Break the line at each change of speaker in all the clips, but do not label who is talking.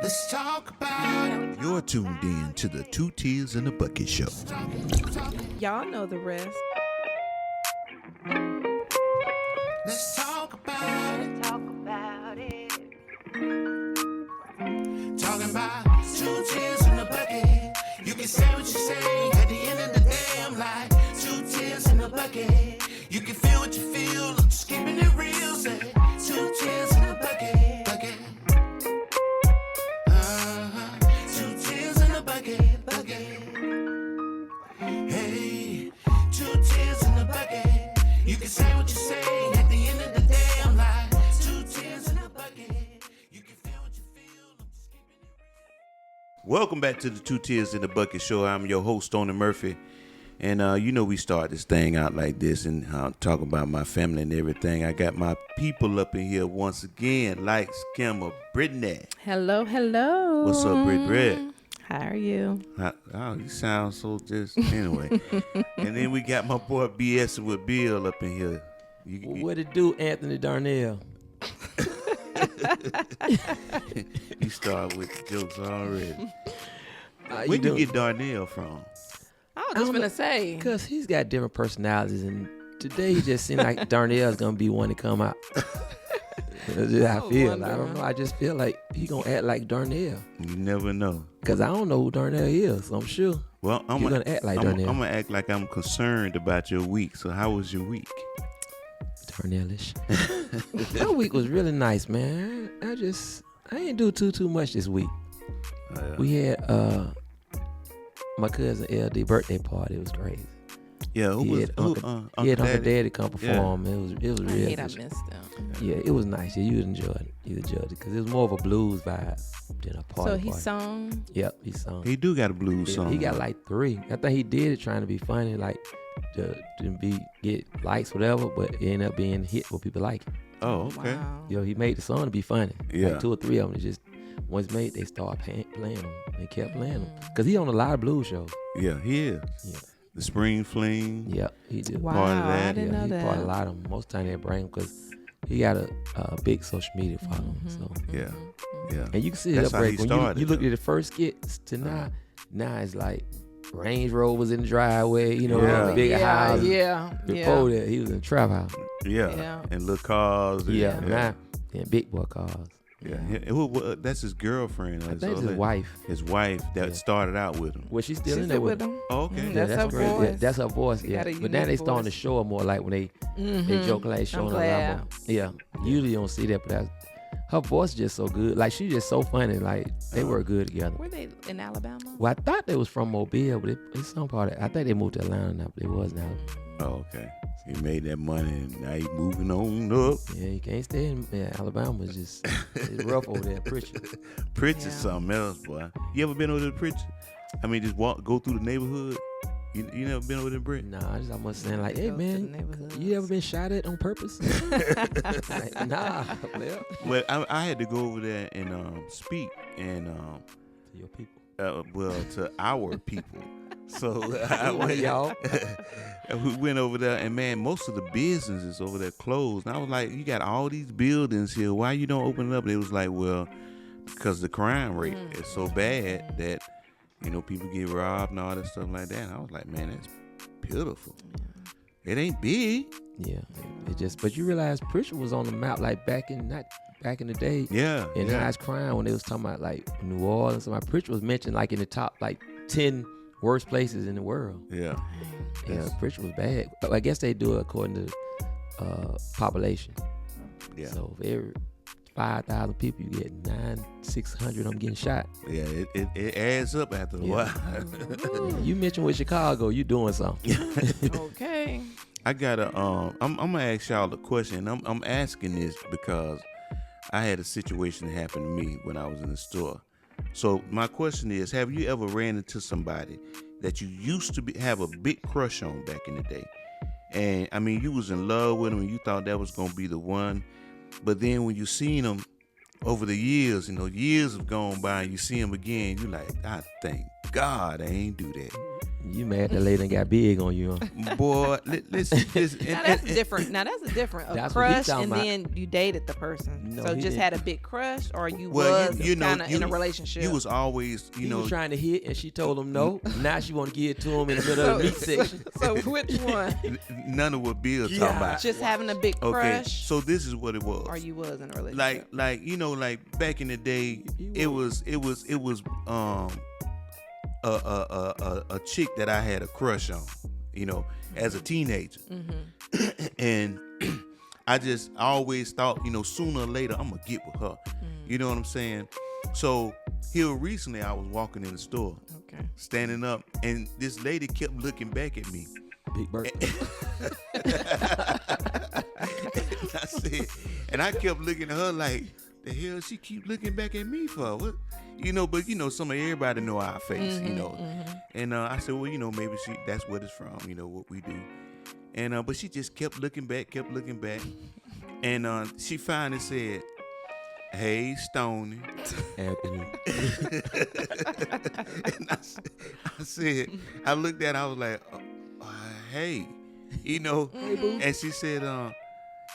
Let's talk about it.
You're tuned in to the Two Tears in a Bucket Show.
Y'all know the rest.
Let's talk about it. Talking about two tears in the bucket. You can say what you say. At the end of the day, I'm like two tears in the bucket. You can feel what you feel. I'm just keeping it real. Say two tears in the bucket. Bucket. Two tears in the bucket. Bucket. Hey, two tears in the bucket. You can say what you say. At the end of the day, I'm like two tears in the bucket. You can feel what you feel. I'm just keeping it real.
Welcome back to the Two Tears in the Bucket Show. I'm your host, Tony Murphy. And you know we start this thing out like this and talk about my family and everything. I got my people up in here once again, Lights, Camera, Brittany.
Hello, hello.
What's up, Britt?
How are you?
Oh, you sound so just anyway. And then we got my boy BS with Bill up in here.
What it do, Anthony Darnell?
You start with the jokes already.
How
Where you
doing?
get Darnell from?
I was just
don't
gonna say.
Because he's got different personalities, and today he just seemed like Darnell's going to be one to come out. That's just how I feel. I don't know. I just feel like he going to act like Darnell.
You never know.
Because I don't know who Darnell is, so I'm sure.
Well,
You're gonna act like
I'm
Darnell.
gonna act like I'm concerned about your week. So how was your week?
Darnellish. My week was really nice, man. I ain't do too much this week. We had my cousin LD birthday party. It was crazy.
Yeah,
He had Uncle Daddy come perform. It was
I
real.
hate I missed them.
Yeah, it was nice. Yeah, you would enjoy it. You enjoyed it because it was more of a blues vibe than a party.
So he
party.
sung.
Yep, he sung.
He do got a blues
Yeah,
song.
he got like 3. I think he did it trying to be funny, like to get likes, whatever. But it ended up being a hit where people like it.
Oh, okay.
Wow.
Yo, he made the song to be funny.
Yeah.
Like 2 or 3 of them. It just once made, they started playing them. They kept playing them because he on a lot of blues shows.
Yeah, he is.
Yeah.
The Spring Fling.
Yep, he did.
Wow,
Part of that.
I didn't
Yeah,
know
he
that.
part of a lot of them. Most time they bring him because he got a big social media following. So.
Yeah, yeah.
And you can see
That's
that
how
break
he
when
started,
you look
though.
at the first skit to now it's like Range Rovers in the driveway,
Yeah.
bigger houses.
Yeah.
Before that, he was in trap house.
Yeah.
Yeah.
And little cars. And,
Yeah, now and big boy cars.
Yeah. That's his girlfriend.
I think it's his wife.
His wife that
Yeah.
started out with him.
Well, she's still
She's
in there
still
with
with
him.
him.
Oh, okay.
Mm, that's her
great.
voice.
Yeah, that's her voice.
She
Yeah,
got a
but now they
unique
starting to
voice.
show her more like when they joke like showing her
glad.
level. Yeah, usually you don't see that, but her voice is just so good. Like she's just so funny. Like they work good together.
Were they in Alabama?
Well, I thought they was from Mobile, but it's some part of. I think they moved to Atlanta now, but it was now.
Oh, okay. He made that money and now he moving on up.
Yeah, you can't stay in Alabama. It's rough over there, Pritchard.
Pritchard's
Yeah.
something else, boy. You ever been over to Pritchard? I mean, just go through the neighborhood. You never been over there, Britt?
Nah, I must saying like, hey
Go to the
man,
neighborhoods.
you ever been shot at on purpose? Like, nah, well,
Well, I had to go over there and speak and
to your people.
to our people. So I
One of y'all.
we went over there, and man, most of the businesses over there closed. And I was like, you got all these buildings here. Why you don't open it up? And it was like, well, because the crime rate is so bad that people get robbed and all that stuff like that. And I was like, man, that's pitiful. It ain't big.
Yeah, but you realize Pritchard was on the map like back in the day.
Yeah.
And
yeah.
Nice Crime when they was talking about like New Orleans. My Pritchard was mentioned like in the top like 10 worst places in the world.
Yeah.
Yeah, Pritchard was bad. But I guess they do it according to population.
Yeah.
So for every 5,000 people, you get 600 of them getting shot.
Yeah, it adds up after a
Yeah.
while.
You mentioned with Chicago, you doing something.
Okay.
I gotta I'm gonna ask y'all a question. I'm asking this because I had a situation that happened to me when I was in the store. So my question is, have you ever ran into somebody that you used to have a big crush on back in the day? And I mean, you was in love with them and you thought that was gonna be the one, but then when you seen them over the years, years have gone by and you see them again, you like, I think God, I ain't do that.
You mad that lady done got big on you, huh?
Boy, listen.
Now that's different. Now that's a different. A
That's what he
crush,
talking
and
about.
then you dated the person.
No,
so
he
just
didn't.
had a big crush, or you
Well,
was
you know,
kind of in a relationship.
You was always,
He
know,
was trying to hit, and she told him no. Now she want to give it to him in the middle of the meat section.
So which one?
none of what Bill talking
Yeah.
about.
Just having a big
Okay,
crush,
so this is what it was.
or you was in a relationship?
like back in the day, it was a chick that I had a crush on, as a teenager, and I always thought, sooner or later I'm gonna get with her. You know what I'm saying? So here recently, I was walking in the store,
Okay.
standing up, and this lady kept looking back at me.
Big birthday.
And I kept looking at her like, the hell she keep looking back at me for? What? But some of everybody know our face, And I said, well, maybe that's what it's from, what we do. And but she just kept looking back. And she finally said, "Hey, Stoney."
Anthony.
And I said, I looked at her, I was like, hey, and she said,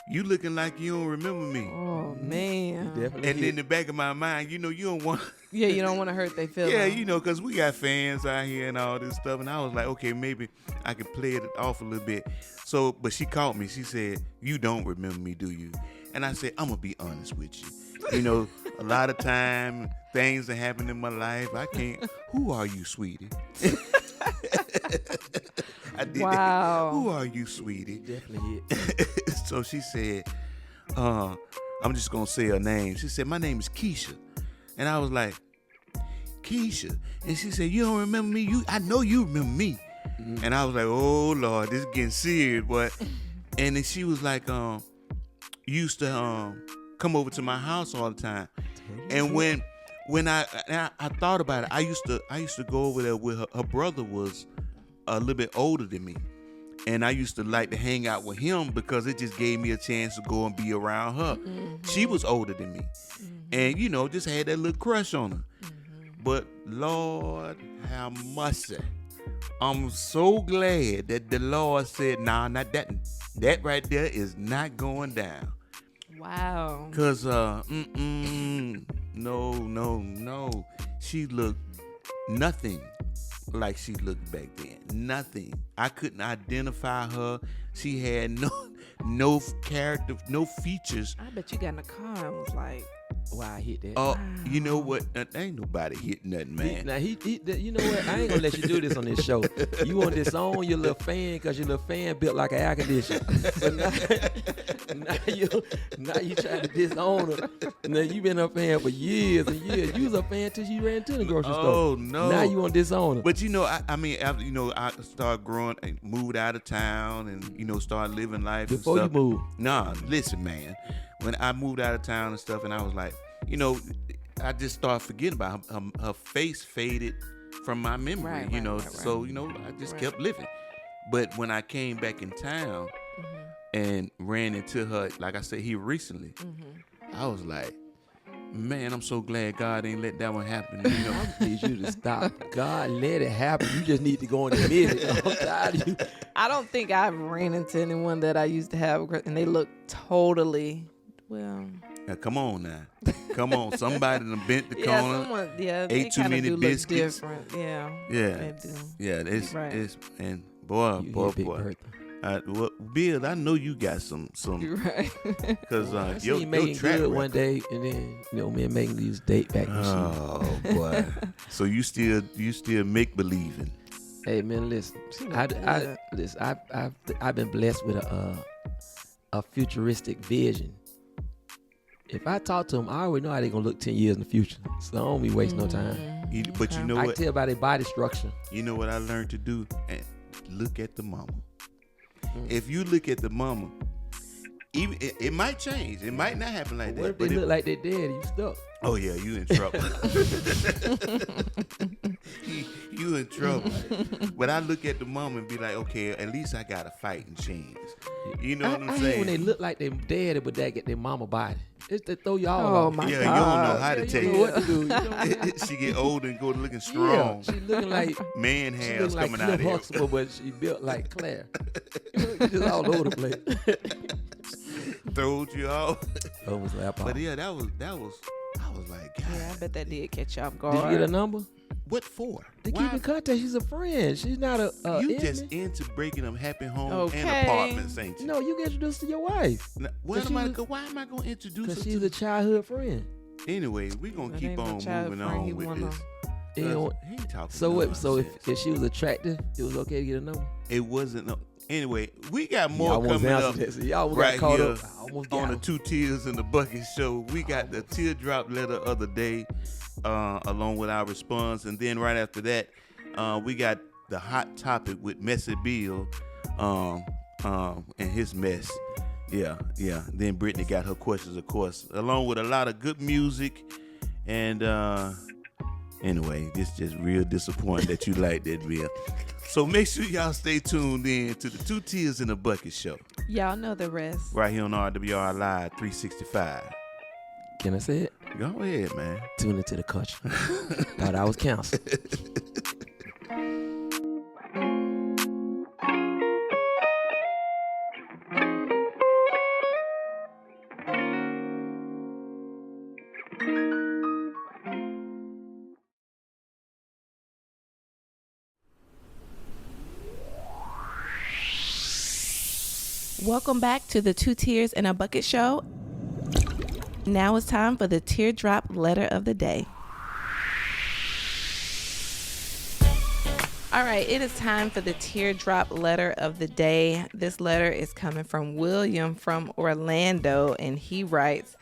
you looking like you don't remember me.
Oh man.
Definitely.
And in the back of my mind, you don't want,
Yeah, you don't want to hurt their feelings.
yeah, because we got fans out here and all this stuff. And I was like, okay, maybe I can play it off a little bit. So, but she caught me. She said, you don't remember me, do you? And I said, I'm going to be honest with you. A lot of time, things that happen in my life, I can't. Who are you, sweetie? I did
Wow.
that. Who are you, sweetie?
Definitely hit.
So she said, I'm just going to say her name. She said, my name is Keisha. And I was like, Keisha? And she said, you don't remember me? I know you remember me. Mm-hmm. And I was like, oh, Lord, this is getting serious. But, and then she was like, you used to come over to my house all the time. And when I thought about it, I used to go over there with her brother was a little bit older than me. And I used to like to hang out with him because it just gave me a chance to go and be around her. Mm-hmm. She was older than me. Mm-hmm. And, just had that little crush on her. Mm-hmm. But Lord have mercy. I'm so glad that the Lord said, nah, not that. That right there is not going down.
Wow.
Because, no. She looked nothing like she looked back then. Nothing. I couldn't identify her. She had no character, no features.
I bet you got in the car and was like,
Wow, I hit that.
Oh, you know what? Ain't nobody hit nothing, man.
Now you know what? I ain't gonna let you do this on this show. You want to disown your little fan because your little fan built like an air conditioner. So now you trying to disown her. Now you been a fan for years and years. You was a fan till you ran to the grocery store.
Oh no!
Now you want to disown her.
But after I started growing, and moved out of town, and started living life
Before
and stuff.
you moved.
Nah, listen, man. When I moved out of town and stuff, and I was like, I just started forgetting about her face faded from my memory,
Right.
So, I just kept living. But when I came back in town and ran into her, like I said, here recently, I was like, man, I'm so glad God ain't let that one happen.
I need you to stop. God let it happen. You just need to go and admit it. I'm tired of you.
I don't think I've ran into anyone that I used to have, and they look totally, well.
Now, come on now. Come on. Somebody done bent the
Yeah,
corner.
they
ate too
kinda
many
do look
biscuits.
different. Yeah.
Yeah.
They do.
Yeah, it's,
Right.
and boy,
You
boy.
hit Big Bertha.
Bill, I know you got some,
You're right.
because
I
your
seen Megan
track
good
record.
one day, and then me and Megan used to date back when she.
Oh boy! So you still make believing.
Hey man, listen. I've been blessed with a futuristic vision. If I talk to them, I already know how they're gonna look 10 years in the future. So I don't be wasting no time.
But you know
I
what?
can tell by their body structure.
You know what I learned to do? And look at the mama. If you look at the mama, even it might change. It might not happen like
What
that.
if they look like their daddy? You stuck.
Oh yeah, you in trouble. you in trouble. But I look at the mom and be like, okay, at least I got a fighting chance. You know what I'm
I hate
saying?
when they look like their daddy, but they get their mama body. It's to throw y'all
Oh
off.
my
Yeah,
God.
you don't know how to
You
take
don't know what to
it.
do. You know?
She get older and go to looking
Yeah,
strong.
she looking like
Man
she
hairs
looking like
coming out of
Cliff
here.
Huxtable, but she built like Claire. Just all over the place.
Throwed you off.
Almost like
But yeah, that was. I was like, God,
Yeah, I bet that did catch you off
Did
guard.
you get a number?
what for?
To
Why?
keep in contact, she's a friend. She's not a
You
enemy.
just into breaking them happy homes and
Okay.
apartments, ain't you?
No, you get introduced to your wife
Now,
Cause she was-
why am I going to introduce
because
her
she's
to?
a childhood friend.
Anyway, we're going to
That
keep
ain't no
on
child
moving
friend,
on
he
with
wanna-
this.
You know,
He ain't talking
so what? So
nonsense.
if she was attractive, it was okay to get a number.
It wasn't. No, anyway, we got more
Y'all almost
coming up
answered that. So y'all almost
right
got caught
here
up. I almost
on
got
the
him.
Two Tears in the Bucket show. We got the teardrop letter of the day, along with our response, and then right after that, we got the hot topic with Messy Bill, and his mess. Yeah. Then Brittany got her questions, of course, along with a lot of good music. And anyway, this just real disappointing that you like that, Bill. So make sure y'all stay tuned in to the Two Tears in the Bucket show
Y'all know the rest.
right here on RWR Live 365.
Can I say it?
Go ahead, man.
Tune into the culture. Thought I was counseled.
Welcome back to the Two Tears in a Bucket show. Now it's time for the teardrop letter of the day. All right, it is time for the teardrop letter of the day. This letter is coming from William from Orlando, and he writes,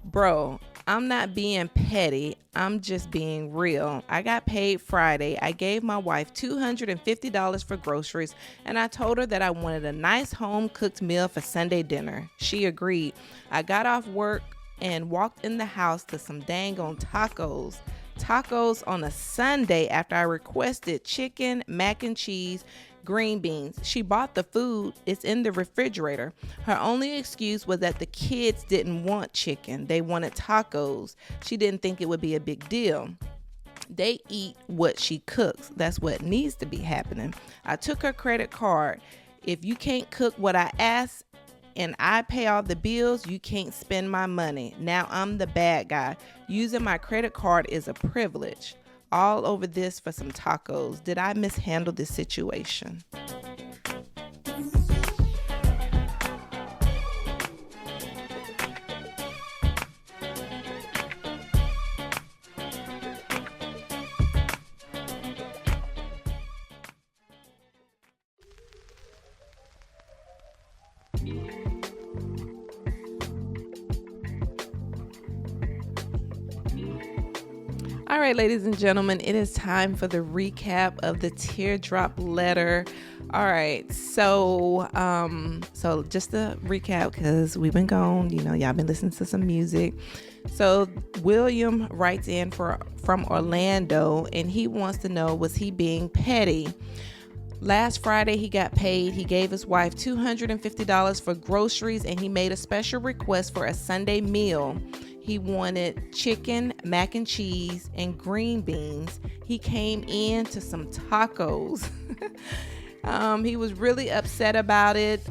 "Bro, I'm not being petty. I'm just being real. I got paid Friday. I gave my wife $250 for groceries, and I told her that I wanted a nice home-cooked meal for Sunday dinner. She agreed. I got off work and walked in the house to some dang on tacos. Tacos on a Sunday after I requested chicken, mac and cheese, green beans. She bought the food. It's in the refrigerator. Her only excuse was that the kids didn't want chicken. They wanted tacos. She didn't think it would be a big deal. They eat what she cooks. That's what needs to be happening. I took her credit card. If you can't cook what I asked and I pay all the bills, you can't spend my money. Now I'm the bad guy. Using my credit card is a privilege. All over this for some tacos. Did I mishandle this situation?" All right, ladies and gentlemen, it is time for the recap of the teardrop letter. All right, so just to recap, because we've been gone, y'all been listening to some music. So William writes in from Orlando, and he wants to know, was he being petty? Last Friday, he got paid. He gave his wife $250 for groceries, and he made a special request for a Sunday meal. He wanted chicken, mac and cheese, and green beans. He came in to some tacos. He was really upset about it.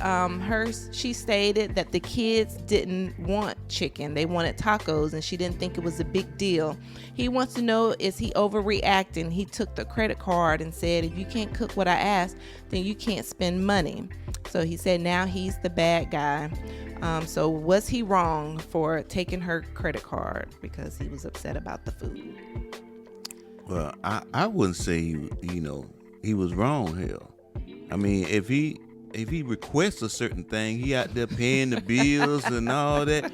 She stated that the kids didn't want chicken. They wanted tacos, and she didn't think it was a big deal. He wants to know, is he overreacting? He took the credit card and said, if you can't cook what I asked, then you can't spend money. So he said now he's the bad guy. So was he wrong for taking her credit card because he was upset about the food?
Well, I wouldn't say he was wrong. Hell, I mean, if he requests a certain thing, he out there paying the bills and all that.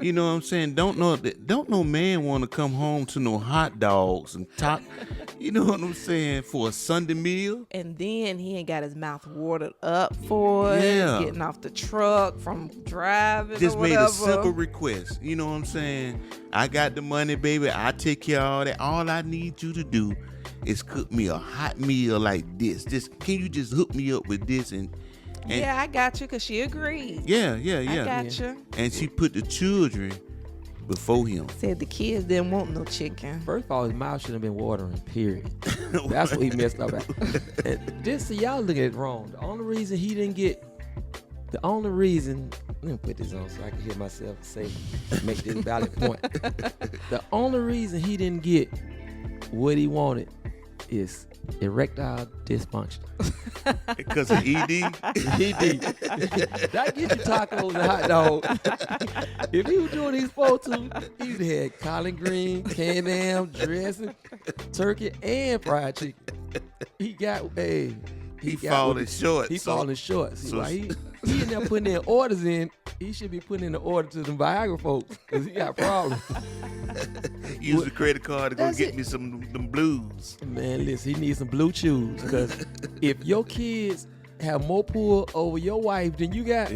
You know what I'm saying? Don't no man want to come home to no hot dogs and top. You know what I'm saying, for a Sunday meal.
And then he ain't got his mouth watered up for
Yeah.
it, getting off the truck from driving.
Just
or
made
whatever.
a simple request. You know what I'm saying? I got the money, baby. I take care of all that. All I need you to do is cook me a hot meal like this. Just can you just hook me up with this and
yeah, I got you, because she agreed.
yeah.
I got you.
And she put the children before him.
Said the kids didn't want no chicken.
First of all, his mouth should have been watering, period. That's what he messed up at. And this, y'all look at it wrong. The only reason he didn't get, let me put this on so I can hear myself make this valid point. The only reason he didn't get what he wanted is erectile dysfunction.
Because of ED?
ED. That get you tacos and hot dog. If he was doing these photos, he'd had collard green, canned ham, dressing, turkey, and fried chicken. He falling short. He falling short. See why he in there putting in orders in. He should be putting in the order to the Viagra folks because he got problems.
Use the credit card to go get me them blues.
Man, listen, he needs some blue chews because if your kids have more pull over your wife than you got,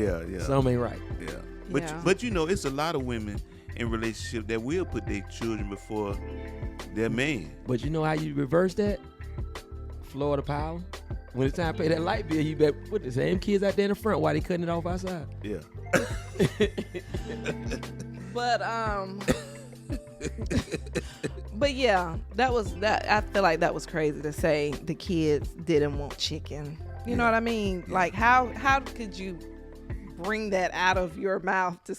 something ain't right.
Yeah. But you know, it's a lot of women in relationship that will put their children before their man.
But you know how you reverse that? Florida power. When it's time to pay that light bill, you better put the same kids out there in the front while they cutting it off outside.
Yeah.
But yeah, that. I feel like that was crazy to say the kids didn't want chicken. You know what I mean? Like how could you bring that out of your mouth to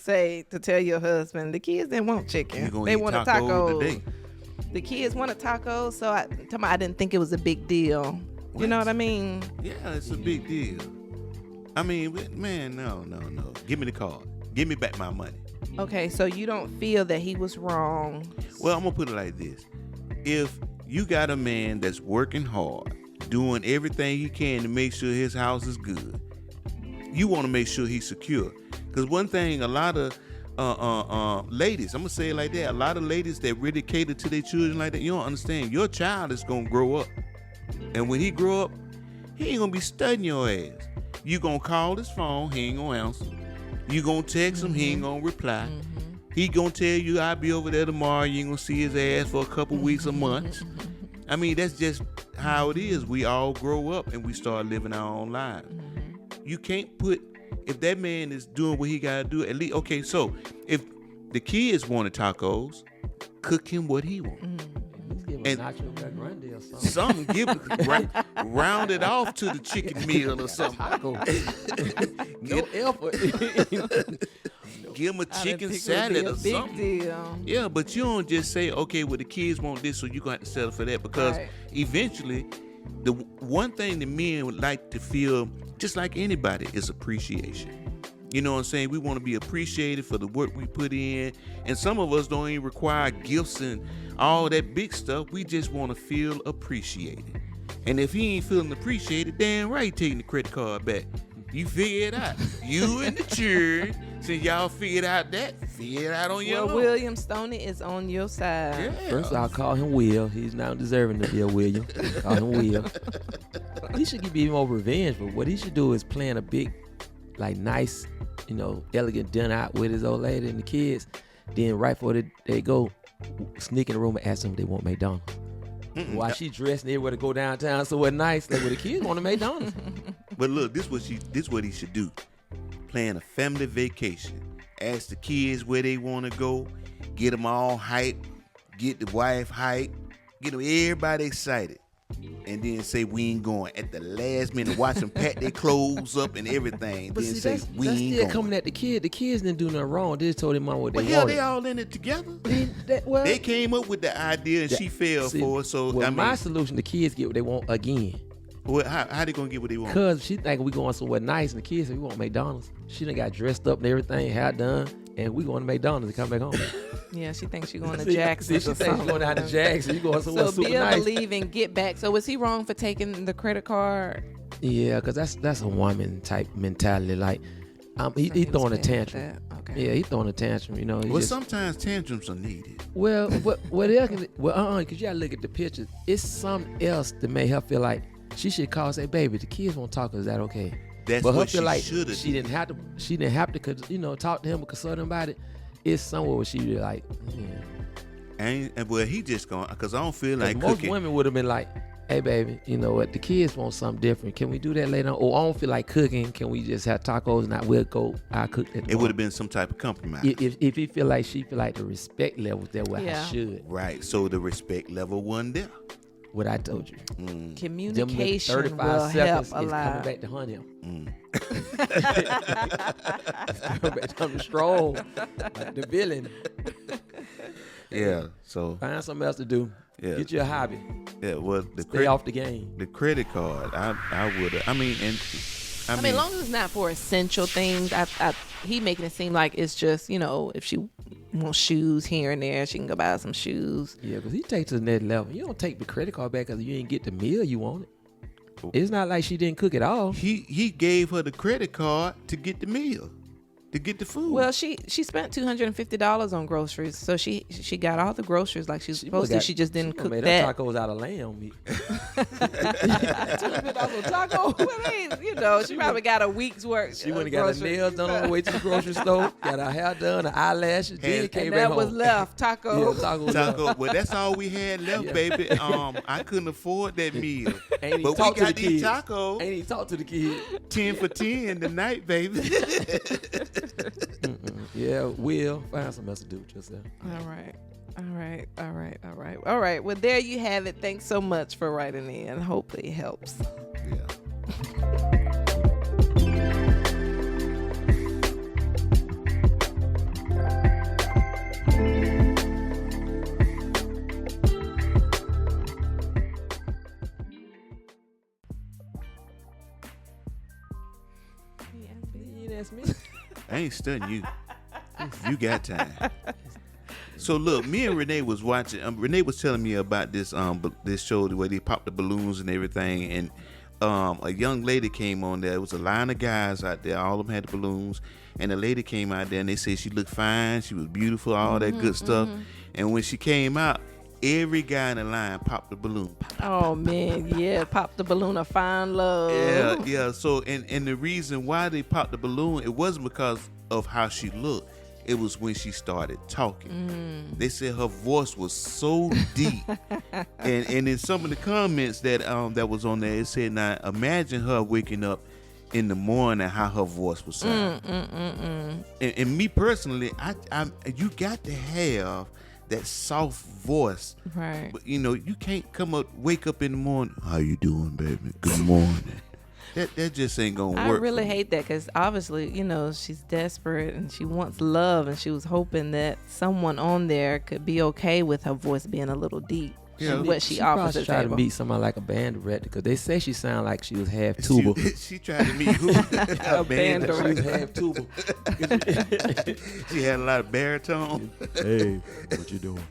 tell your husband the kids didn't want chicken? They wanted tacos. Today. The kids wanted tacos, so I didn't think it was a big deal. What? You know what I mean?
Yeah, it's a big deal. I mean, man, no. Give me the card. Give me back my money.
Okay, so you don't feel that he was wrong.
Well, I'm going to put it like this. If you got a man that's working hard, doing everything he can to make sure his house is good, you want to make sure he's secure. Because one thing, a lot of ladies, I'm going to say it like that, a lot of ladies that really cater to their children like that, you don't understand. Your child is going to grow up. And when he grow up, he ain't going to be studying your ass. You going to call his phone, he ain't going to answer. You going to text him, he ain't going to reply. He going to tell you, I'll be over there tomorrow. You ain't going to see his ass for a couple weeks or months. I mean, that's just how it is. We all grow up and we start living our own lives. You can't if that man is doing what he got to do, at least, okay, so if the kids wanted tacos, cook him what he wants.
And
something round it off to the chicken meal or something.
No effort.
Give him a chicken salad or something.
Deal.
Yeah, but you don't just say, okay, well, the kids want this, so you're going to have to settle for that, because eventually the one thing the men would like to feel, just like anybody, is appreciation. You know what I'm saying? We want to be appreciated for the work we put in. And some of us don't even require gifts and all that big stuff. We just want to feel appreciated. And if he ain't feeling appreciated, damn right taking the credit card back. You figure it out. You and the children, since y'all figure it out on your own.
William Stoney is on your side.
Yeah.
First, I'll call him Will. He's not deserving to be a William. Call him Will. He should be more revenge, but what he should do is plan a big, like, nice, elegant dinner out with his old lady and the kids. Then right before they go, sneak in the room and ask them if they want McDonald's. While she dressed and everywhere to go downtown somewhere nice, like, well, the kids want a McDonald's.
But look, this what he should do. Plan a family vacation. Ask the kids where they want to go. Get them all hyped. Get the wife hyped. Get them everybody excited. And then say we ain't going at the last minute. Watch them pack their clothes up and everything.
But
then
see,
say
that's
we ain't
still
going.
coming at the kid. The kids didn't do nothing wrong. They just told their mom what they
Well, hell,
wanted.
they all in it together.
Well,
They came up with the idea and she fell for it. So
well,
I mean,
my solution: the kids get what they want again.
well, how they gonna get what they want?
Cause she think we going somewhere nice, and the kids say we want McDonald's. She done got dressed up and everything, hair done, and we going to McDonald's to come back home.
Yeah, she thinks she's going to Jackson.
She thinks she's going down to Jackson. You going somewhere
So
super
Bill
nice.
believe in get back. So was he wrong for taking the credit card?
Yeah, cause that's a woman type mentality. Like, he throwing a tantrum.
Okay.
Yeah, he throwing a tantrum.
Well, sometimes tantrums are needed.
Well, what else? Cause you gotta look at the pictures. It's something else that made her feel like she should call and say, "Baby, the kids won't talk. Is that okay?"
That's
but her
what
feel
she
like
should have.
she didn't have to. She didn't have to, talk to him or consult him about it. It's somewhere where she be like,
Well, he just gonna, because I don't feel like
Most
cooking.
women would have been like, hey, baby, you know what? The kids want something different. Can we do that later on? Or I don't feel like cooking. Can we just have tacos and I'll cook that.
It would have been some type of compromise.
If he feel like she feel like the respect level's there where I should.
Right. So the respect level wasn't there.
What I told you.
Communication
Them 35
will
seconds
help a
is
lot.
coming back to hunt him. Coming back to him strong. Like the villain.
Yeah. So
Find something else to do.
Yeah.
Get you a hobby.
yeah, well,
Stay off the game.
the credit card, I would have. I mean,
I mean, as long as it's not for essential things, he making it seem like it's just, if she wants shoes here and there, she can go buy some shoes.
Yeah, because he takes to the next level. You don't take the credit card back because you didn't get the meal you wanted. It's not like she didn't cook it all.
he gave her the credit card to get the meal, to get the food.
Well, she spent $250 on groceries, so she got all the groceries like she was supposed to. She just didn't cook
made
that.
her tacos out of lamb meat.
$250 taco. I mean, she probably got a week's work.
She went and got her nails done on the way to the grocery store, got her hair done, her eyelashes, then came
and
back
that
home.
was left taco.
Yeah, tacos.
Taco. Well, that's all we had left, baby. I couldn't afford that meal,
Ain't even
but we
talk to the
got these
kids.
tacos.
Ain't even talk to the kids.
10 for 10 tonight, baby.
Yeah, Will, find something else to do with yourself.
All right. Well, there you have it. Thanks so much for writing in. Hopefully it helps.
Yeah.
You didn't ask me.
I ain't studying you. You got time. So look, me and Renee was watching. Renee was telling me about this this show where they popped the balloons and everything, and a young lady came on there. It was a line of guys out there. All of them had the balloons, and the lady came out there and they said she looked fine, she was beautiful, all that good stuff. And when she came out, every guy in the line popped the balloon.
Oh man, yeah, pop the balloon of fine love.
Yeah. So and the reason why they popped the balloon, it wasn't because of how she looked. It was when she started talking. They said her voice was so deep, and in some of the comments that was on there, it said, "Now imagine her waking up in the morning, how her voice would sound." And me personally, I you got to have that soft voice,
Right.
But you can't wake up in the morning. How you doing, baby? Good morning. That just ain't gonna
I
work.
really
for me.
hate that because obviously, she's desperate and she wants love, and she was hoping that someone on there could be okay with her voice being a little deep.
Yeah.
What she
probably
offers at
tried to
table.
meet somebody like a band director because they say she sound like she was half tuba.
She tried to meet who?
A band
She was
director.
half tuba.
She had a lot of baritone.
Hey, what you doing?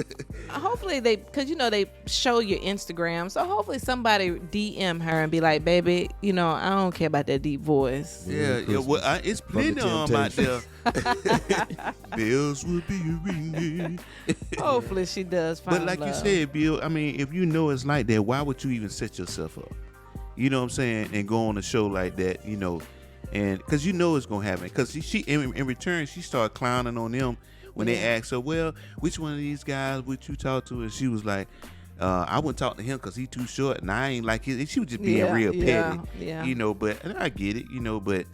Hopefully because they show your Instagram, so hopefully somebody DM her and be like, baby, I don't care about that deep voice.
Yeah. Well, it's plenty of them out there. Bells will be ringing.
Hopefully she does find
But like you
love.
said, Bill, I mean, if you know it's like that, why would you even set yourself up? You know what I'm saying? And go on a show like that, and because it's gonna happen. Because she in return, she started clowning on them when they asked her, well, which one of these guys would you talk to? And she was like, I wouldn't talk to him because he's too short, and I ain't like his. She was just being real petty,
yeah.
But and I get it, but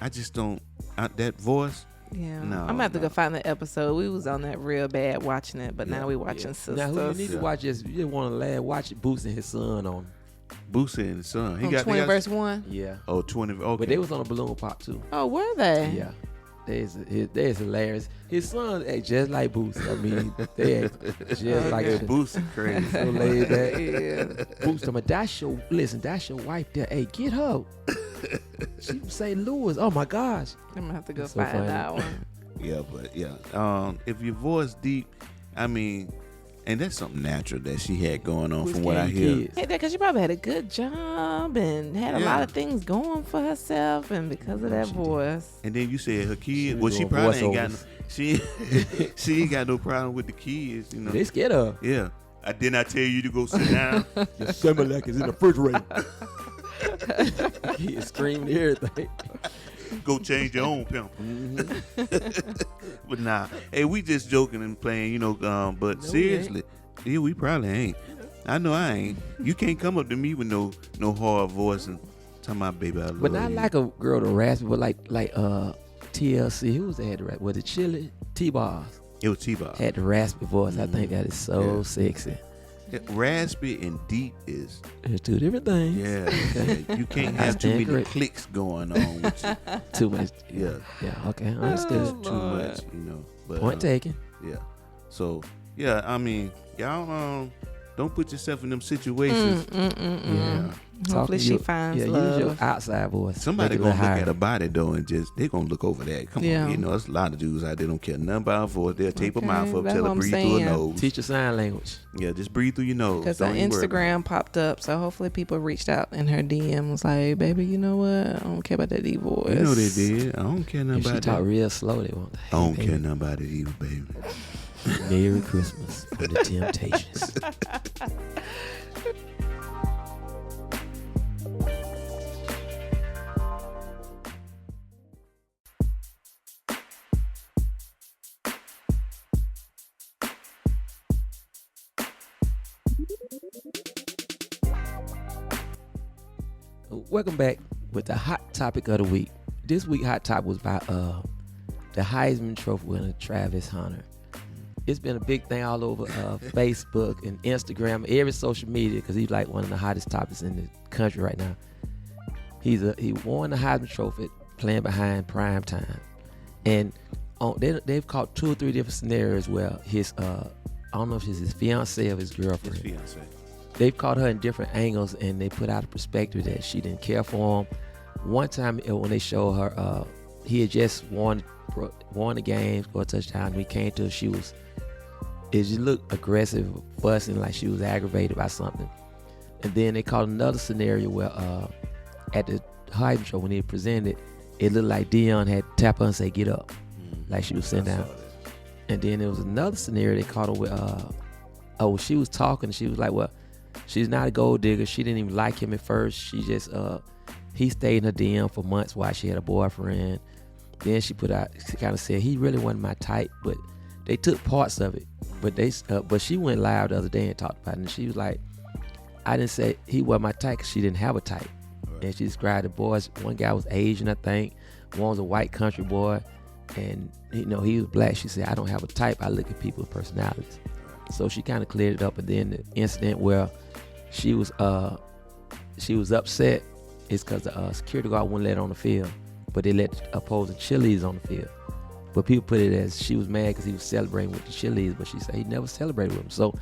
I just don't that voice.
Yeah,
No,
I'm gonna have to
no.
go find the episode. We was on that real bad watching it, but now we watching Sisters.
Now, who you need to watch is you just want to laugh. Watch it, Boost and his son on.
Boosie and the son. He
On
got
20
they got-
verse 1.
Yeah,
20. Okay.
but they was on a balloon pop too.
Oh, were they?
Yeah. There's hilarious. His son act just like Boost. I mean, they act just like
yeah,
him.
Boosie crazy.
So laid back.
Yeah.
Boost him. That's your wife there. Hey, get her. She from St. Louis. Oh my gosh.
I'm gonna have to go
That's so
find
funny.
that one.
Yeah, but yeah. If your voice deep, I mean, and that's something natural that she had going on from what I hear.
Kids.
Hey, because she probably had a good job and had a
Yeah.
lot of things going for herself, and because of that voice.
And then you said her kids.
was
Well, she
doing
probably ain't got
voiceovers.
she ain't got no problem with the kids.
They scared of her.
Yeah. I did not tell you to go sit down.
The Similac is in the refrigerator. He is screaming everything.
Go change your own pimple. But nah, hey, we just joking and playing, you know. But seriously, yeah, we probably ain't. I know I ain't. You can't come up to me with no hard voice and tell my baby I love
But not
you.
like a girl to rasp, but like TLC. Who was that had the rap? Was it Chili? T-Bars
It was T-Bar.
had the raspy voice. I think that is so sexy.
Raspy and deep is
It's two different things.
yeah. You can't
I
have too
stand
many
corrected.
clicks going on with you.
Too much.
Yeah.
Yeah. Okay. I understood.
Too much, you know. But,
Point taken.
Yeah. So yeah, I mean, y'all don't put yourself in them situations. Yeah.
Hopefully she finds
Use
love.
your outside voice.
Somebody
Make it a
gonna
little
look
higher.
at a body though and they gonna look over that. Come
Yeah.
on, you know, there's a lot of dudes out there don't care nothing about her voice. They'll tape her
Okay,
mouth up,
that's
tell
what
her
I'm
breathe through her
saying.
nose.
Teach your sign language.
Yeah, just breathe through your nose.
Because her
Don't even worry about it.
Instagram popped up, so hopefully people reached out in her DM was like, hey, baby, you know what? I don't care about that deep voice.
You know they did. I don't care nothing
If she
about
talk
that.
real slow, they won't.
I don't care nothing about it either, baby.
Merry Christmas from the Temptations. Welcome back with the hot topic of the week. This week hot topic was about the Heisman Trophy winner Travis Hunter. It's been a big thing all over Facebook and Instagram, every social media, because he's like one of the hottest topics in the country right now. He won the Heisman Trophy playing behind prime time, and they've caught 2 or 3 different scenarios where his I don't know if it's his fiance or his girlfriend.
His fiance.
They've caught her in different angles, and they put out a perspective that she didn't care for him. One time when they showed her, he had just won the game, scored a touchdown. When he came to her, she looked aggressive, fussing, like she was aggravated by something. And then they caught another scenario where at the Heisman Trophy, when he presented, it looked like Dion had tapped her and say, "Get up," like she was sitting down. And then there was another scenario they caught her with, she was talking, and she was like, well, she's not a gold digger. She didn't even like him at first. She just, he stayed in her DM for months while she had a boyfriend. Then she kind of said, he really wasn't my type, but they took parts of it. But she went live the other day and talked about it. And she was like, I didn't say he wasn't my type because she didn't have a type. Right. And she described the boys. One guy was Asian, I think. One was a white country boy. And, he was black. She said, I don't have a type. I look at people's personalities. So she kind of cleared it up. And then the incident where she was upset is because the security guard wouldn't let her on the field, but they let opposing cheerleaders on the field. But people put it as she was mad because he was celebrating with the cheerleaders, but she said he never celebrated with them. So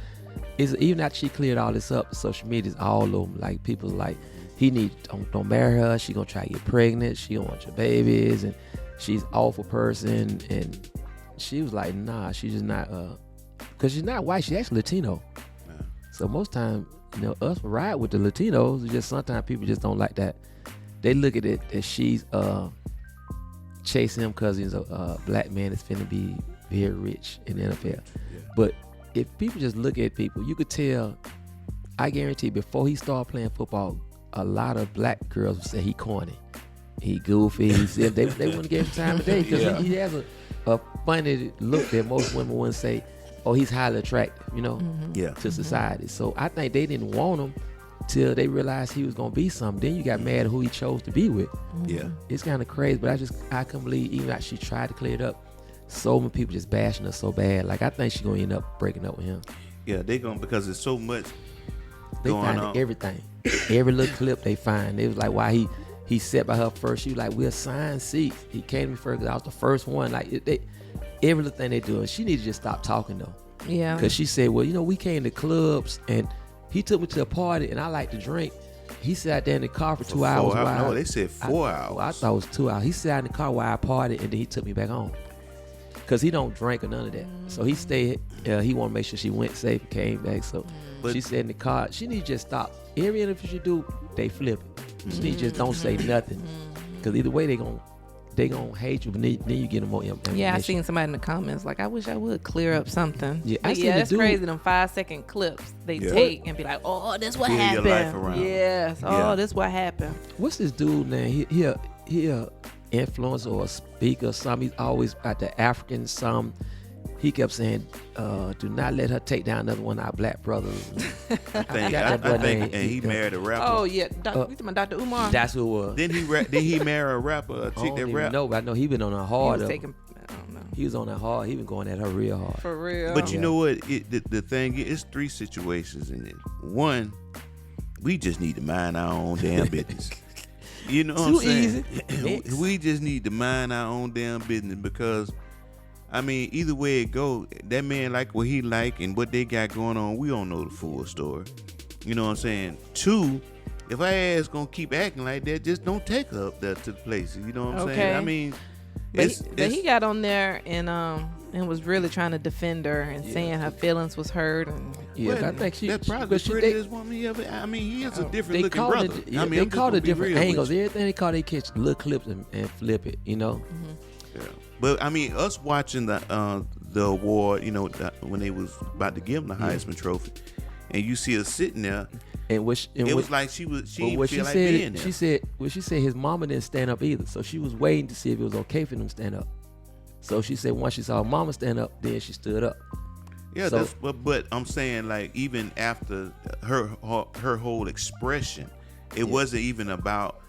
even after she cleared all this up, social media is all over. Like people like, don't marry her. She gonna try to get pregnant. She don't want your babies, and she's an awful person. And she was like, nah, she's just not. Because she's not white. She's actually Latino. Yeah. So most time, us ride with the Latinos. It's just sometimes people just don't like that. They look at it as she's chasing him because he's a black man that's finna be very rich in the NFL. Yeah. But if people just look at people, you could tell. I guarantee before he started playing football, a lot of black girls would say he corny, he goofy. He said they wouldn't give him time of day because he has a funny look that most women wouldn't say, oh, he's highly attractive, to society. So I think they didn't want him till they realized he was gonna be something. Then you got mad at who he chose to be with.
Yeah,
it's kind of crazy, but I couldn't believe even after she tried to clear it up, so many people just bashing her so bad. Like I think she's gonna end up breaking up with him.
Yeah, they gonna, because there's so much
they
going
find
on.
Everything, every little clip they find. It was like why he sat by her first. She was like, we're assigned seats. He came to me first because I was the first one. Like every little thing they do, and she need to just stop talking though.
Yeah.
Because she said, well, we came to clubs and he took me to a party and I like to drink. He sat there in the car for 2 hours.
No, they said 4 hours.
Well, I thought it was 2 hours. He sat in the car while I partied and then he took me back home. Because he don't drink or none of that. So he stayed, he want to make sure she went safe and came back. So she said in the car, she need to just stop. Every interview she do, they flip it. She need to just don't say nothing. Because either way, they gonna hate you, but then you get them more ammunition.
Yeah, I seen somebody in the comments like, I wish I would clear up something.
Yeah,
that's crazy. Them 5-second clips they take and be like, oh, this what happened.
Your life around.
Yes. Oh, this what happened.
What's this dude name? He influencer or a speaker, something. He's always about the African some. He kept saying, "Do not let her take down another one of our black brothers."
I think, and he married a rapper.
Oh yeah, you talking about Dr. Umar?
That's who it was.
Did he marry a rapper? A chick that rap?
No, but I know he been on her
He
hard.
was taking, I don't know.
He was on her hard. He been going at her real hard.
For real.
But you know what? The thing is, it's 3 situations in it. One, we just need to mind our own damn business. You know what I'm saying?
Easy.
We just need to mind our own damn business because, I mean, either way it go, that man like what he like and what they got going on, we don't know the full story. You know what I'm saying? 2, if our ass gonna keep acting like that, just don't take her up there to the places. You know what I'm saying? I mean,
but he got on there and was really trying to defend her and saying her feelings was hurt and
I think
that's probably the prettiest woman he ever. I mean, he is a different looking brother.
They call it different angles. Everything they call they catch little clips and flip it. You know.
Yeah. But I mean, us watching the award, you know, when they was about to give him the Heisman Trophy, and you see her sitting there,
it was
like she didn't feel like being there.
She said his mama didn't stand up either, so she was waiting to see if it was okay for them to stand up. So she said once she saw her mama stand up, then she stood up.
Yeah, so, but I'm saying like even after her whole expression, it wasn't even about,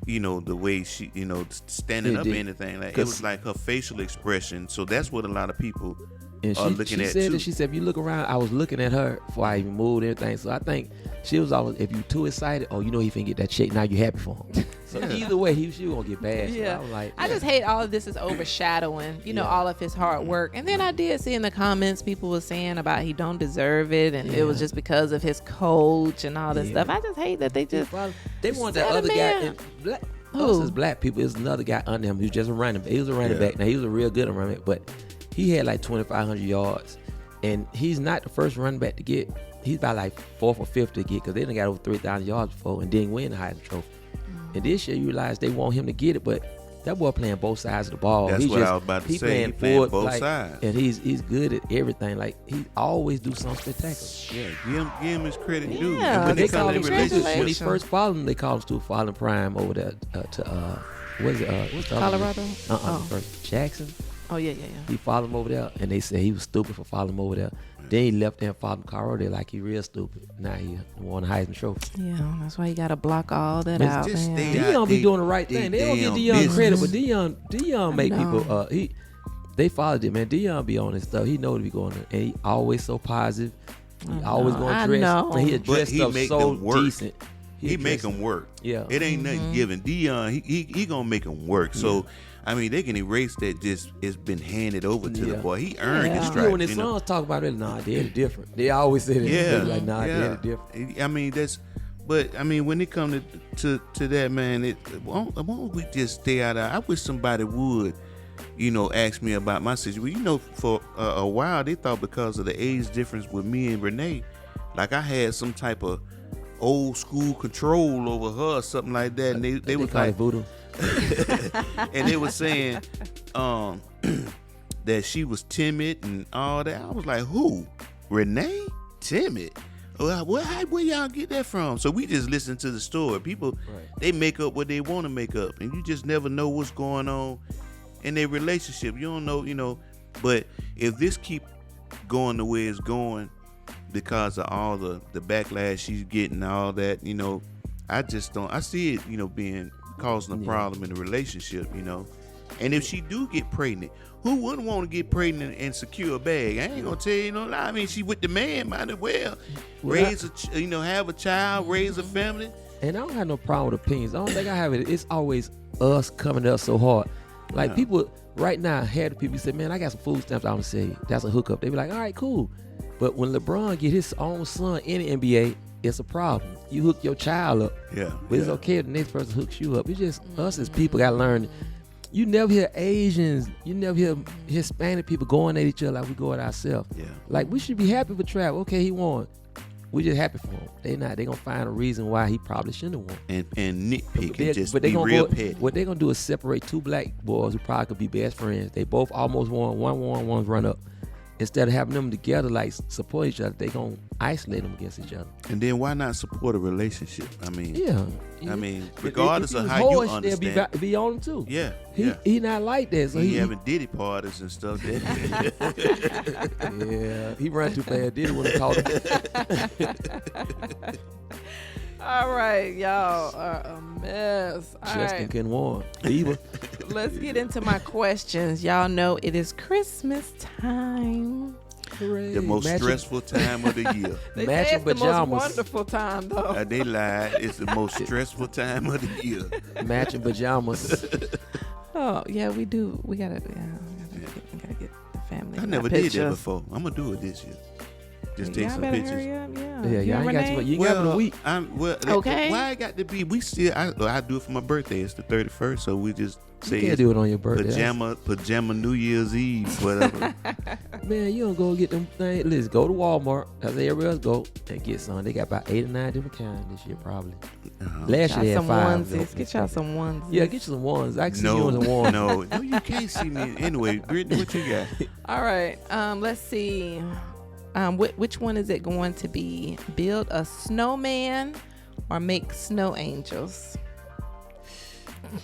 you know, the way she, you know, standing up or anything. Like it was like her facial expression. So that's what a lot of people are looking at too.
She said, if you look around, I was looking at her before I even moved and everything. So I think she was always, if you too excited, you know he finna get that check, now you happy for him. So either way, she was gonna get bashed.
Yeah.
So I was like,
I just hate all of this is overshadowing, you know, all of his hard work. And then I did see in the comments people were saying about he don't deserve it and it was just because of his coach and all this stuff. I just hate that they just
they want that other guy. Us as black people, there's another guy under him who's just a running back. He was a running back. Now he was a real good running back, but he had like 2,500 yards, and he's not the first running back to get. He's about like 4th or 5th to get because they done got over 3,000 yards before and didn't win the Heisman Trophy. And this year you realize they want him to get it, but that boy playing both sides of the ball.
That's what I was about to say. He playing both sides,
and he's good at everything. Like he always do something spectacular.
Yeah, give him his credit due.
Yeah,
and when they come to relationship,
when he first followed him, they called him Stu Fallen Prime over there to what is it? What's the
Colorado?
First Jackson.
Oh yeah.
He followed him over there, and they said he was stupid for following him over there. Then he left there and followed him Colorado like he real stupid. Now he won the Heisman Trophy.
Yeah, that's why you gotta block all that out.
Deion be doing the right thing. They don't give Deion credit, but Deion make people. They followed it, man. Deion be on his stuff. He know what he going on, and he always so positive. He always going to dress. And he dressed up so decent.
He make them work.
Yeah,
it ain't nothing given. Deion, he gonna make them work. So. I mean, they can erase that. Just it's been handed over to the boy. He earned his stripes.
When his sons talk about it, nah, they had it different. They always say that.
Yeah,
like nah, they had it different.
I mean, but I mean, when it comes to that, man, won't we just stay out of? I wish somebody would, you know, ask me about my situation. You know, for a while they thought because of the age difference with me and Renee, like I had some type of old school control over her or something like that, and they was like
voodoo.
And they were saying that she was timid and all that. I was like, who? Renee? Timid? Where y'all get that from? So we just listen to the story. People, they make up what they want to make up, and you just never know what's going on in their relationship. You don't know, you know. But if this keep going the way it's going because of all the backlash she's getting, all that, you know, I just don't. I see it, you know, causing a problem in the relationship, you know. And if she do get pregnant, who wouldn't want to get pregnant and secure a bag? I ain't gonna tell you no lie. I mean, she with the man, might as well have a child, raise a family.
And I don't have no problem with opinions. I don't think I have it. It's always us coming up so hard. Like people right now, had the people say, "Man, I got some food stamps. I'm gonna say that's a hookup." They be like, "All right, cool." But when LeBron get his own son in the NBA, it's a problem. You hook your child up.
Yeah.
But it's okay if the next person hooks you up. It's just us as people gotta learn. You never hear Asians, you never hear Hispanic people going at each other like we go at ourselves.
Yeah.
Like we should be happy for Trav. Okay, he won. We just happy for him. They gonna find a reason why he probably shouldn't have won.
And nitpick and just be real petty.
What they gonna do is separate two black boys who probably could be best friends. They both almost won. One won, one's run up. instead of having them together, like support each other, they gonna isolate them against each other.
And then why not support a relationship? I mean,
Yeah.
I mean,
If
regardless
he
of
was
how you
harsh, they'll
understand.
be on him too.
Yeah,
He not like that, so
he
he
having Diddy parties and stuff.
yeah, he run too fast. Diddy would have caught him.
All right, y'all are a mess. All
Justin
right,
couldn't warn. Eva.
let's get into my questions. Y'all know it is Christmas time.
The most stressful time of the year.
They say
Matching
it's the most
pajamas.
wonderful time, though.
They lied. It's the most stressful time of the year.
Matching pajamas.
Oh, yeah, we do. We gotta get the family.
I
in
never
our
did that
pictures.
before. I'm gonna do it this year. Just take
Y'all
some
better
pictures.
hurry up, yeah.
Yeah,
You
y'all
and
ain't got
Renee?
to. You got a week.
Okay.
Why I got to be? We still. I do it for my birthday. It's the 31st, so we just
You
say
can't
it's
do it on your birthday.
pajama New Year's Eve, whatever.
Man, you don't go get them things. Listen, go to Walmart, as everybody else go, and get some. They got about 8 or 9 different kinds this year, probably. Last
Y'all
year they had
some
5.
onesies. Get y'all some onesies.
Yeah, get you some ones. I can see you
No,
in the one.
no, you can't see me anyway. Brittany, what you got?
All right. Let's see. Which one is it going to be? Build a snowman or make snow angels?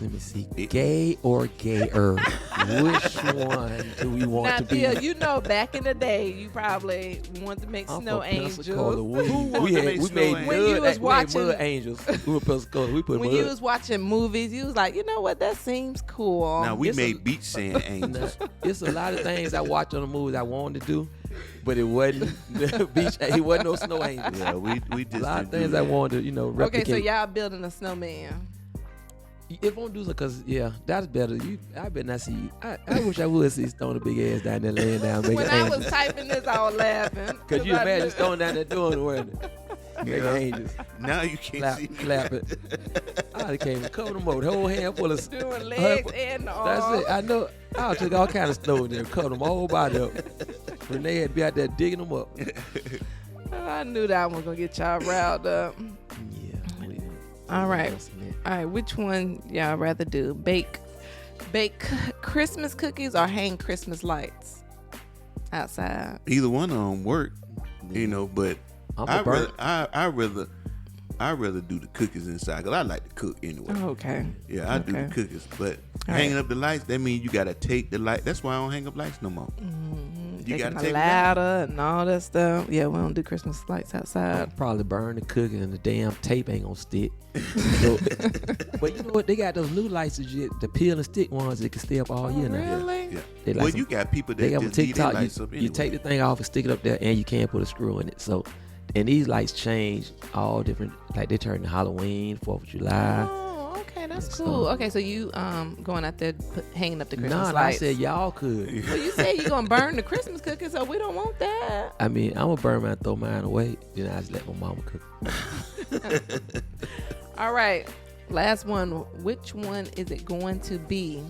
Let me see. Gay or gayer? Which one do we want
Now,
to be?
Phil, you know, back in the day, you probably wanted to make
I'm
snow
from
angels.
Pensacola. We
wanted to make
we
snow
made
angels?
When you
mud,
was
we made
watching-
mud angels. We were Pensacola. We put
When
mud.
you was watching movies, you was like, you know what? That seems cool.
Now we
It's
made
a-
beach sand angels.
Now, it's a lot of things I watch on the movies I wanted to do, but it wasn't the beach. It wasn't no snow angels.
Yeah, we just
A lot of
didn't
things
do
I
that.
wanted to,
Okay,
replicate.
so y'all building a snowman.
If I'm doing something, cause that's better. I better not see you. I wish I would see Stone a big ass down there laying down making
When I
angels.
was typing this, I was laughing.
Cause you
I
imagine
knew-
Stone down there doing the work. Making
Yeah.
angels.
Now you can't
Clap,
see me.
clap it. I came and covered them over. The whole handful of
doing legs and the arms.
That's it. I know. I took all kind of snow in there, covered them whole body up. Renee had to be out there digging them up.
I knew that one was gonna get y'all riled up.
Yeah.
All right. All right, which one y'all rather do? Bake Christmas cookies or hang Christmas lights outside?
Either one of them work, but
I'm
I
a burn.
I rather do the cookies inside because I like to cook anyway.
Oh, okay.
Yeah, I do the
Okay.
cookies, but
All
hanging
right.
up the lights, that means you gotta take the light. That's why I don't hang up lights no more. You
Taking
gotta
a
take 'em down.
ladder and all that stuff. Yeah, we don't do Christmas lights outside.
I'd probably burn the cookie and the damn tape ain't gonna stick. So, but you know what? They got those new lights, the peel and stick ones that can stay up all year now.
Really?
Yeah.
They like
Well,
some-
you got people
They
that
got
just
on
leave their
TikTok.
lights up
You
anyway.
take the thing off and stick it up there, and you can't put a screw in it. So, and these lights change all different. Like they turn to Halloween, 4th of July.
Oh, okay, that's
So-
cool. Okay, so you going out there hanging up the Christmas
Nah, I
lights?
said y'all could.
Well, you said you're gonna burn the Christmas cookies, so we don't want that.
I mean, I'm gonna burn mine, throw mine away. Then I just let my mama cook.
All right, last one. Which one is it going to be?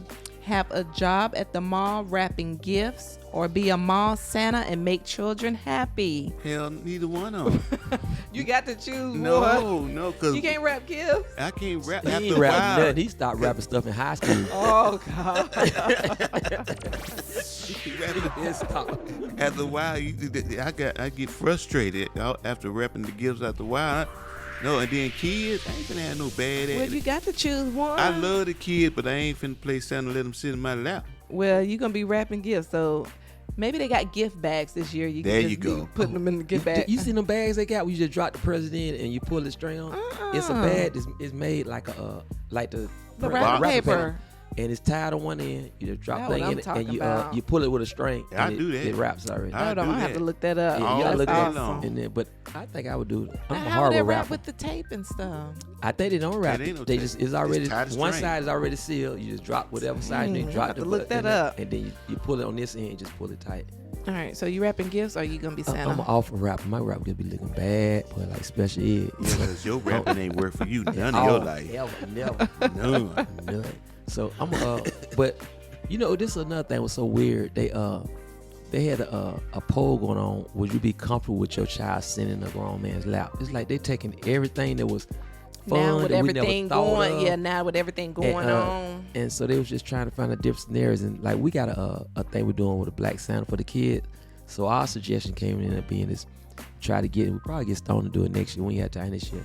Have a job at the mall wrapping gifts, or be a mall Santa and make children happy?
Hell, neither one of them.
You got to choose one.
No, because
You can't wrap gifts.
I can't rap
He
after
ain't
a
rapping
while.
nothing. He stopped rapping stuff in high school.
Oh God.
It stopped.
After a while, I get frustrated after rapping the gifts. After a while, no, and then kids, I ain't finna have no bad
Well,
ass.
you got to choose one.
I love the kids, but I ain't finna play Santa and let them sit in my lap.
Well, you're gonna be wrapping gifts, so maybe they got gift bags this year. You can
There
just
you go.
be putting them in the gift bag.
You see them bags they got where you just drop the president and you pull the string on? It's a bag that's made like the
wrapping paper.
and it's tied on one end. You just drop
That's
thing
what I'm
in it and
talking
you
about.
you pull it with a string.
Yeah,
and
I do that.
It wraps already.
I
Hold on,
do
I have
that.
to look that up.
Yeah,
all
you gotta
day
look
That's
that
long.
awesome.
And then, but I think I would do it. I'm
Now,
a
how would they
horrible
wrap
rapper.
with the tape and stuff?
I think they don't wrap.
It ain't no
They
tape.
just it's already
Just tie the
one
string.
side is already sealed. You just drop whatever side you
I
drop
have
the
to look
button
that
in it,
up.
and then you pull it on this end and just pull it tight.
All right, so you wrapping gifts, or you gonna be Santa?
I'm an awful rapper. My rap could be looking bad, but like special ed.
Because your rapping ain't work for you none
Oh,
of your life.
Never.
None.
None. So I'm but this is another thing was so weird. They had a poll going on. Would you be comfortable with your child sitting in a grown man's lap? It's like they taking everything that was fun
now with
that we never
everything
thought
going,
of.
yeah. Now with everything going on,
And so they was just trying to find a different scenarios. And like we got a thing we're doing with a black Santa for the kids. So our suggestion came in being is try to get, we probably get Stone to do it next year when you have time this year,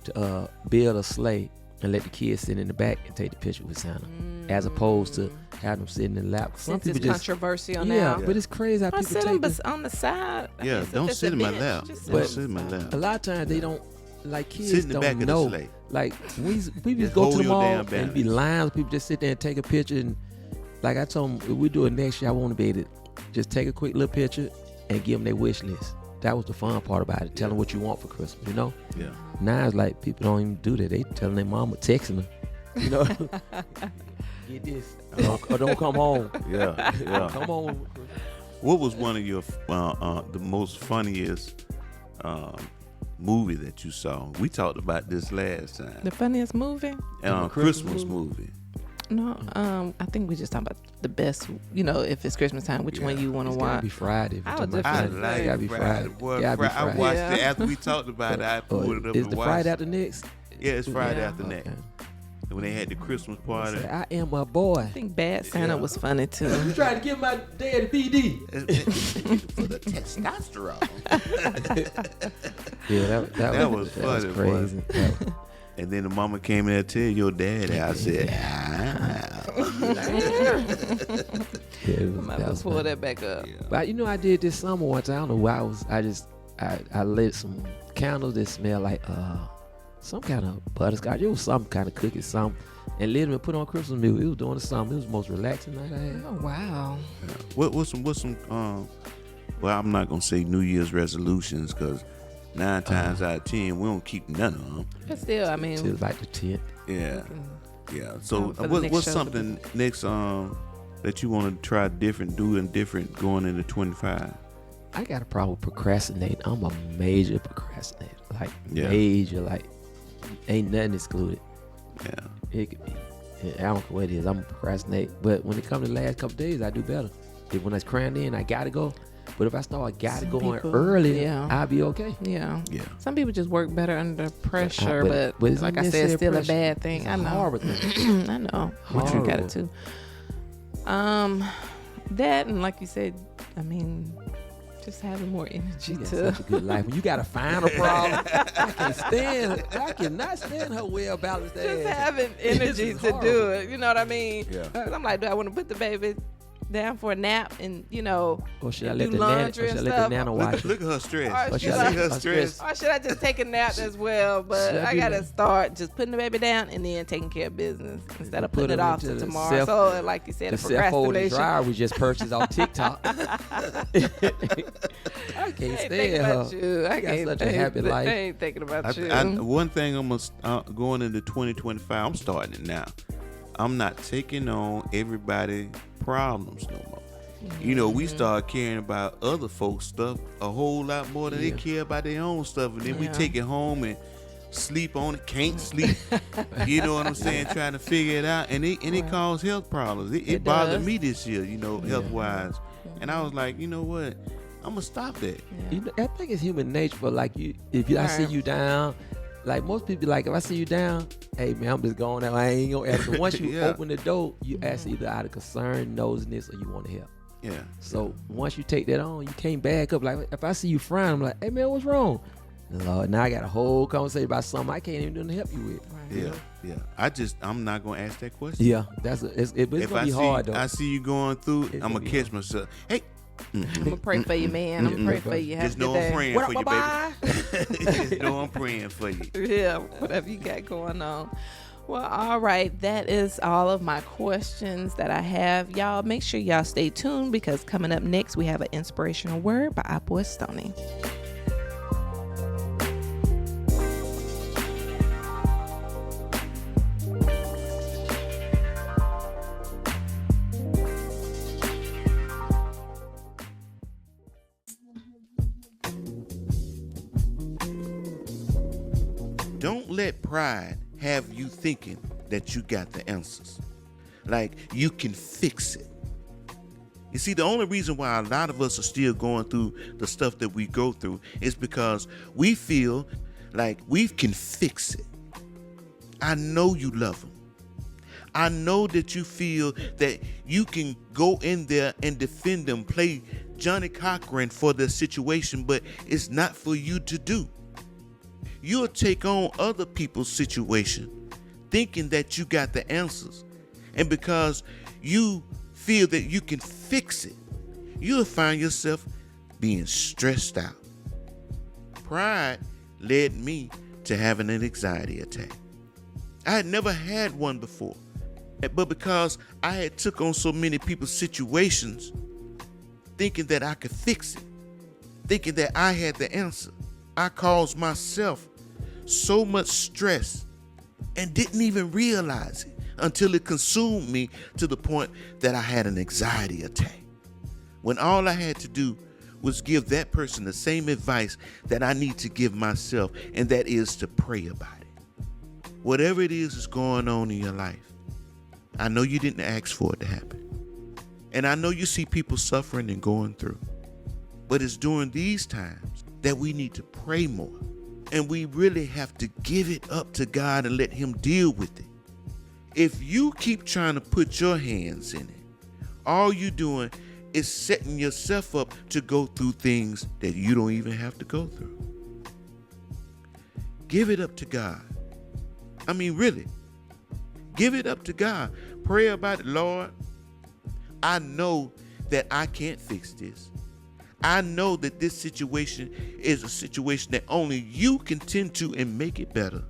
to build a sleigh and let the kids sit in the back and take the picture with Santa, as opposed to having them sitting in the lap. Some
Since it's
people just
controversial
yeah,
now.
but it's crazy how
I
people
sit
take
them
this.
on the side. I
Yeah,
mean, so
don't
if it's
sit
a
in my
bench,
lap.
just
Don't
sit
sit in my lap.
A lot of times they don't, like kids
Sit in the
don't
back of the
know.
sleigh.
Like we just
Just
go
hold
to the
your
mall
damn
and be
balance.
lines. People just sit there and take a picture. And like I told them, if we do it next year, I want to be able to just take a quick little picture and give them their wish list. That was the fun part about it. Tell them what you want for Christmas. You know.
Yeah.
Now it's like people don't even do that. They telling their mama, texting them. You know. Get this. Or don't come home.
Yeah. Yeah.
Come home.
What was one of your the most funniest movie that you saw? We talked about this last time.
The funniest movie?
Christmas movie.
No, I think we just talking about the best. You know, if it's Christmas time, which one you want to
It's gotta
watch?
be Friday. If
I
you're
was
talking about
just
I
Friday.
Friday.
like
It gotta be Friday.
Boy,
Gotta be
I
Friday.
watched
Yeah.
it after we talked about it. I pulled it up
Is
and
the
watched
Friday
it.
after next?
Yeah, it's Friday
Yeah.
after next.
Okay.
When they had the Christmas party.
Say, I am a boy.
I think Bad Santa
Yeah.
was funny too.
You trying to get my daddy PD?
For the testosterone.
Yeah,
That was funny, boy.
crazy. That-
And then the mama came in there tell your daddy. I said,
yeah, it was,
Might
that
as
was
well pull
funny.
that back up.
But you know, I did this summer once. I don't know why I lit some candles that smell like some kind of butterscotch. It was some kind of cookie, something. And lit them and put on Christmas music. It was doing the summer. It was the most relaxing night I had.
Oh wow.
what's some well, I'm not gonna say New Year's resolutions because 9 times out of 10 we don't keep none of them.
But still, I mean,
Till like the 10th.
Yeah, yeah. So
for the next
what's
show,
something next that you want to try different, doing different going into 25?
I got a problem with procrastinating. I'm a major procrastinator. Like
Yeah.
major, like ain't nothing excluded.
Yeah,
It could be. I don't care what it is. I'm a procrastinate. But when it comes to the last couple days, I do better. If when it's crammed in, I gotta go. But if I start gotta
Some
go on
people-
early,
yeah.
I'll be okay.
yeah.
yeah.
Some people just work better under pressure,
but
but,
it's
like
not
I said, it's still
necessarily
a
pressure.
bad thing.
It's
I
a
know.
horrible thing.
I know. What you got it
Horrible.
too. That and like you said, I mean, just having more energy
She got
to.
such a good life. When you got a final problem, I cannot stand her well balanced
Just
ass.
having
This
energy
is
to do
horrible.
it. You know what I mean?
Yeah.
'Cause I'm like, do I want to put the baby down for a nap and
Or should I
do
let the nana? Or
laundry
should I
and
let the
stuff?
nana watch it?
Look at her stress.
Or
See
should I-
her stress.
or should I just take a nap as well? But
Should I
I
be
gotta
like-
start just putting the baby down and then taking care of business instead of
Put
putting it
them
off
into
to
the
tomorrow.
self-
So like you said,
The
the
self-folding
procrastination.
dryer we just purchased on TikTok. I can't
I ain't
stand
thinking
her.
about you. I
got
can't.
such a
I ain't-
happy life.
I ain't thinking about you.
One thing I'm going into 2025. I'm starting it now. I'm not taking on everybody's problems no more. You know, we start caring about other folks' stuff a whole lot more than they
Yeah.
care about their own stuff, and then we
Yeah.
take it home and sleep on it, can't sleep. You know what I'm saying? Trying to figure it out, and it caused health problems. It
It
bothered
does.
me this year, you know, health wise, and I was like, you know what? I'm gonna stop that.
Yeah.
You know, I think it's human nature for like you. I see
Right.
you down, like most people, like if I see you down, hey man, I'm just going out. I ain't gonna ask. But once you
Yeah.
open the door, you ask either out of concern, nosiness, or you want to help.
Yeah.
So once you take that on, you can't back up. Like if I see you frying, I'm like, hey man, what's wrong? Lord, now I got a whole conversation about something I can't even do to help you with.
Right.
Yeah. I'm not gonna ask that question.
Yeah, but it's
If
gonna
I
be
see,
hard though.
I see you going through,
It's
I'm
gonna
gonna
be
catch
hard.
myself. Hey,
I'm gonna pray for you, man. I'm gonna pray for you. Have
just
a
know
good
I'm
day.
praying
What
for
up,
you,
bye
baby. Just know I'm praying for you.
Yeah, whatever you got going on. Well, all right. That is all of my questions that I have. Y'all make sure y'all stay tuned because coming up next, we have an inspirational word by our boy Stoney.
Don't let pride have you thinking that you got the answers. Like you can fix it. You see, the only reason why a lot of us are still going through the stuff that we go through is because we feel like we can fix it. I know you love them. I know that you feel that you can go in there and defend them, play Johnny Cochran for the situation, but it's not for you to do. You'll take on other people's situation thinking that you got the answers. And because you feel that you can fix it, you'll find yourself being stressed out. Pride led me to having an anxiety attack. I had never had one before, but because I had took on so many people's situations, thinking that I could fix it, thinking that I had the answer, I caused myself so much stress and didn't even realize it until it consumed me to the point that I had an anxiety attack. When all I had to do was give that person the same advice that I need to give myself, and that is to pray about it. Whatever it is going on in your life, I know you didn't ask for it to happen. And I know you see people suffering and going through. But it's during these times that we need to pray more. And we really have to give it up to God and let him deal with it. If you keep trying to put your hands in it, all you're doing is setting yourself up to go through things that you don't even have to go through. Give it up to God. I mean, really, give it up to God. Pray about it. Lord, I know that I can't fix this. I know that this situation is a situation that only you can tend to and make it better.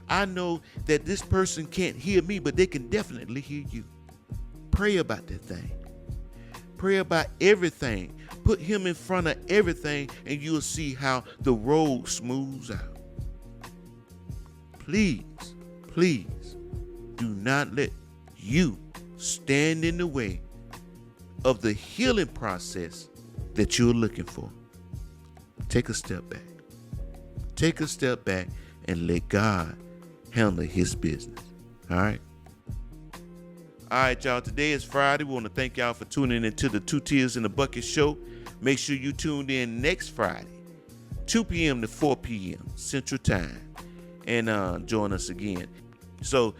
I know that this person can't hear me, but they can definitely hear you. Pray about that thing. Pray about everything. Put him in front of everything, and you'll see how the road smooths out. Please, please do not let you stand in the way of the healing process that you're looking for. Take a step back. Take a step back and let God handle his business. All right? All right, y'all. Today is Friday. We want to thank y'all for tuning into the Two Tears in the Bucket show. Make sure you tuned in next Friday, 2 p.m. to 4 p.m. Central Time, and join us again. So,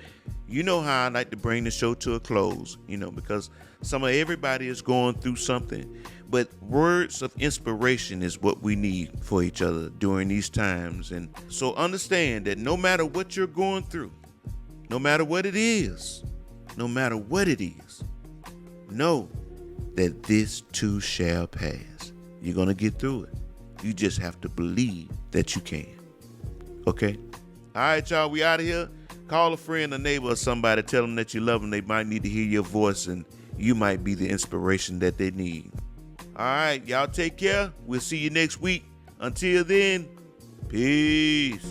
you know how I like to bring the show to a close, because everybody is going through something, but words of inspiration is what we need for each other during these times. And so understand that no matter what you're going through, no matter what it is, know that this too shall pass. You're going to get through it. You just have to believe that you can. Okay? All right, y'all, we out of here. Call a friend, a neighbor, or somebody. Tell them that you love them. They might need to hear your voice, and you might be the inspiration that they need. All right, y'all take care. We'll see you next week. Until then, peace.